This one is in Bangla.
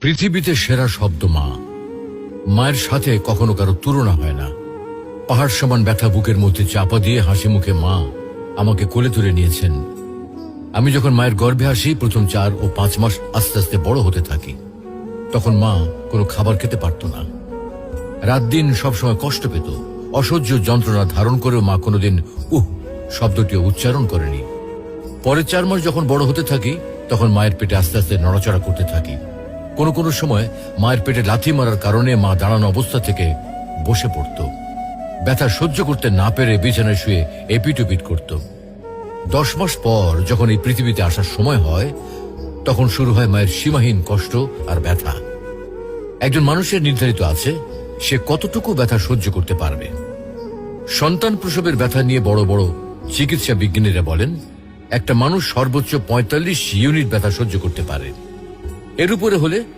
পৃথিবীতে সেরা শব্দ মা। মায়ের সাথে কখনো কারো তুলনা হয় না। পাহাড় সমান ব্যথা বুকের মধ্যে চাপা দিয়ে হাসি মুখে মা আমাকে কোলে তুলে নিয়েছেন। আমি যখন মায়ের গর্ভে আসি, প্রথম 4 ও 5 মাস আস্তে আস্তে বড় হতে থাকি। তখন মা কোনো খাবার খেতে পারত না। রাত দিন সবসময় কষ্ট পেত। অসহ্য যন্ত্রণা ধারণ করেও মা কোনোদিন শব্দটিও উচ্চারণ করেনি। পরের 4 মাস যখন বড় হতে থাকি, তখন মায়ের পেটে আস্তে আস্তে নড়াচড়া করতে থাকি। কোনো কোনো সময় মায়ের পেটে লাথি মারার কারণে মা দাঁড়ানো অবস্থা থেকে বসে পড়ত। ব্যথা সহ্য করতে না পেরে বিছানায় শুয়ে এপিট করত। 10 মাস পর যখন এই পৃথিবীতে আসার সময় হয়, তখন শুরু হয় মায়ের সীমাহীন কষ্ট আর ব্যথা। একজন মানুষের নির্ধারিত আছে সে কতটুকু ব্যথা সহ্য করতে পারবে। সন্তান প্রসবের ব্যথা নিয়ে বড় বড় চিকিৎসা বিজ্ঞানীরা বলেন একটা মানুষ সর্বোচ্চ 45 ইউনিট ব্যথা সহ্য করতে পারে। এর উপরে হলে